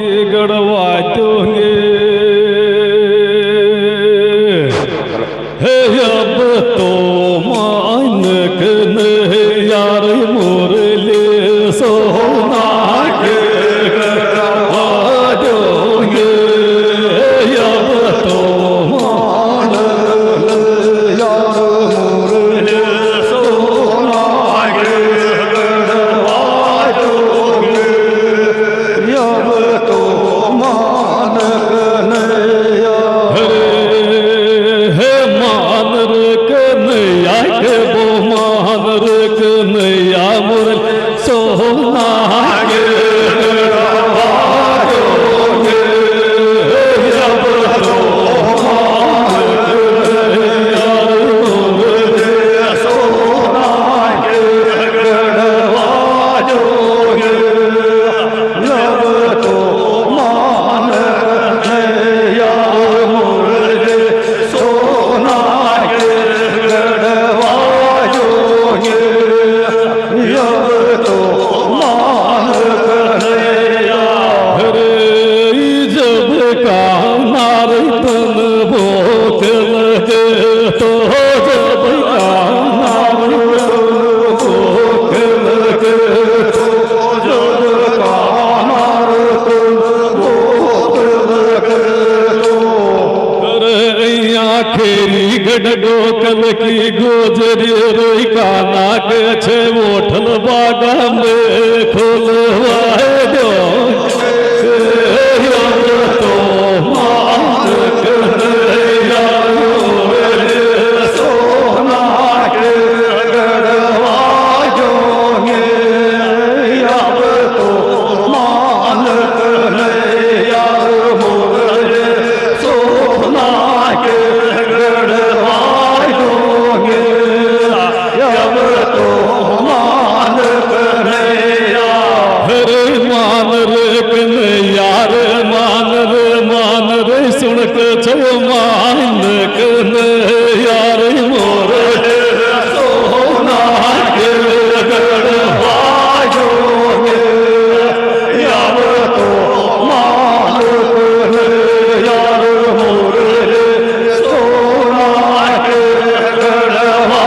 गड़वा दोगे अब तो मानक ने यार मुरली सोना के गड़वा दोगे अब तो मानक यार मुरली सोना के गड़वा दोगे अब तो मानक ने सोना के अब तो सोना के गड़वा दोगे अब तो मानक यार मुरली सोना के गड़वा दोगे अब तो जब का नारतन भोग लगे तो जब का नारतन भोग लगे तो जब का नारतन भोग लगे तो खेरी गडगो कल की गोजरी रोई का नाक छे ओठल बागा में खोलवाए दो तो मानक यार मुरली सोना के गड़वा दोगे अब तो मानक यार मुरली सोना के गड़वा दोगे अब तो मानक हरे मान रे कन्हैया रे मान रे सुन के छो मानक यार मुरली सोना के गड़वा दोगे अब तो मानक यार मुरली सोना के गड़वा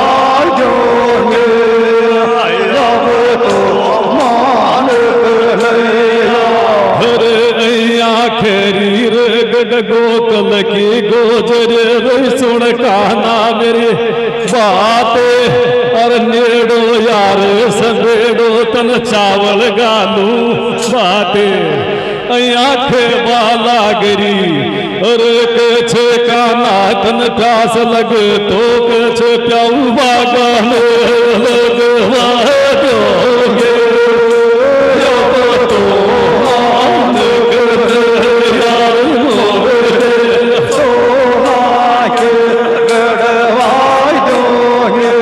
दोगे अब तो मानक हरे खेरी रे गडगो कल की गोजरे रे सुन काना मेरी बात और नेड़ो यार सवेड़ो तन चावल गालू बाते आखे बाला गिरी और कछे काना तन प्यास लगे तो कछे प्याऊ बागा लगवा दोगे अब तो मानक यार मुरली सोना के गड़वा दोगे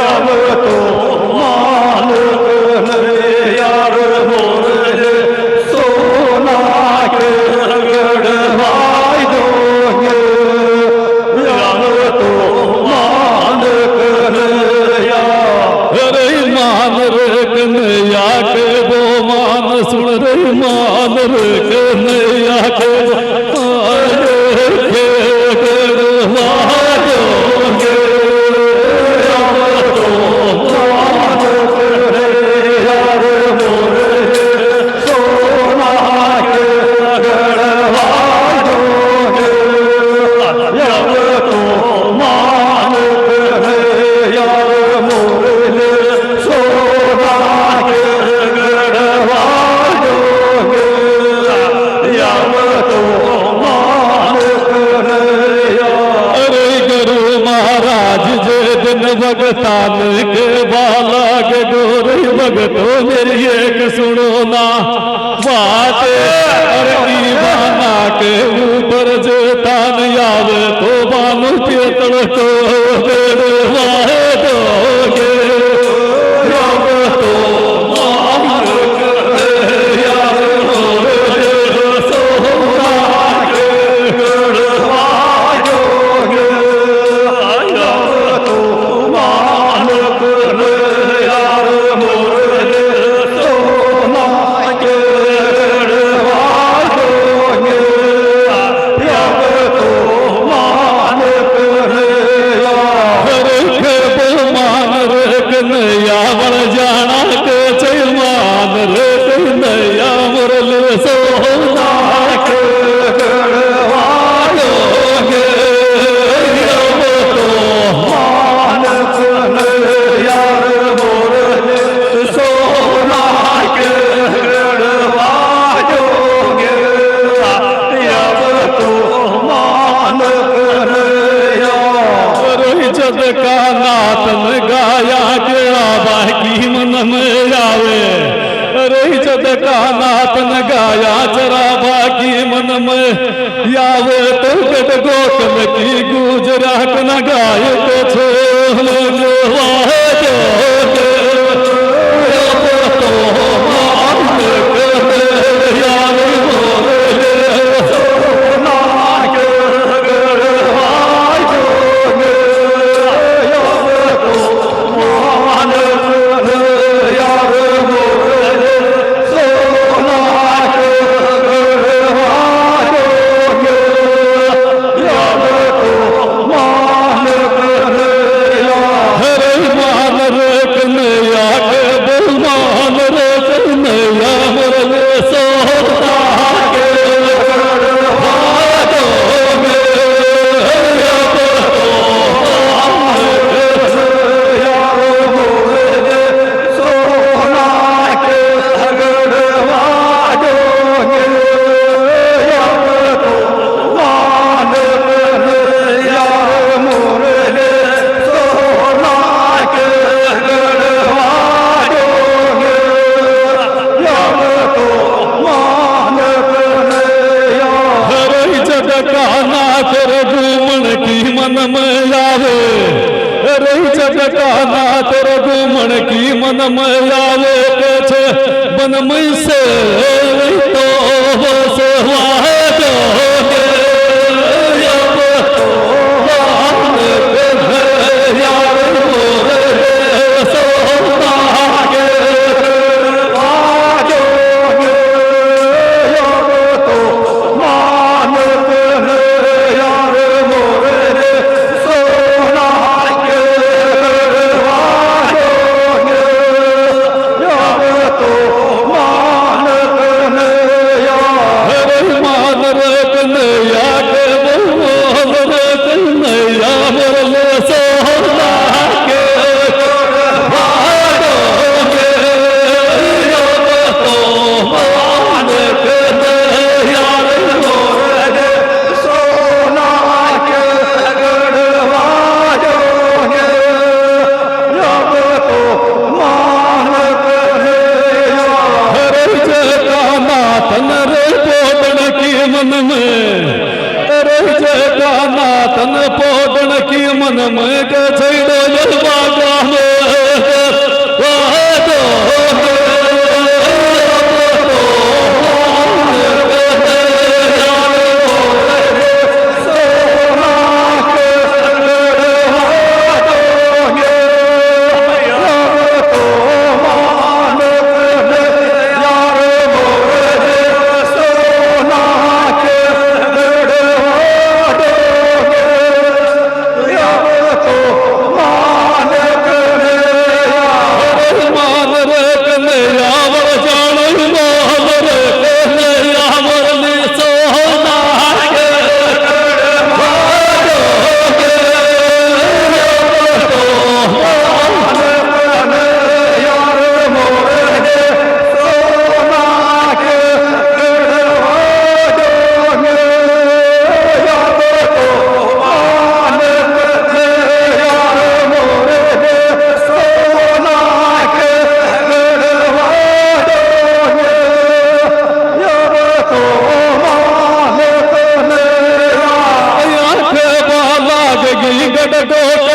अब तो मानक यार मुरली सोना के गड़वा दोगे अब तो मानक अरे मान रे कन्हैया के वो मान सुन रे मान रे कन्हैया के गड़वा दोगे अब तो मानक यार मुरली सोना के गड़वा दोगे अब तो मानक यार मुरली सोना के गड़वा दोगे अब तो मानक अरे गुरु महाराज जे दिन भगतान के बाला के गोरे भगतो मेरी एक सुनो ना बात अरे दीवाना के ऊपर जे तान आवे तो बानु के तड़को गड़वाए दोगे अब तो मानक यार मुरली सोना के गड़वा दोगे अब तो मानक यार मुरली सोना के लगाया जरा बाकी मन में यावे तो गडगो कल की गुजरा कन गायक छे मन में आवे के बन में से तो मन में गडगो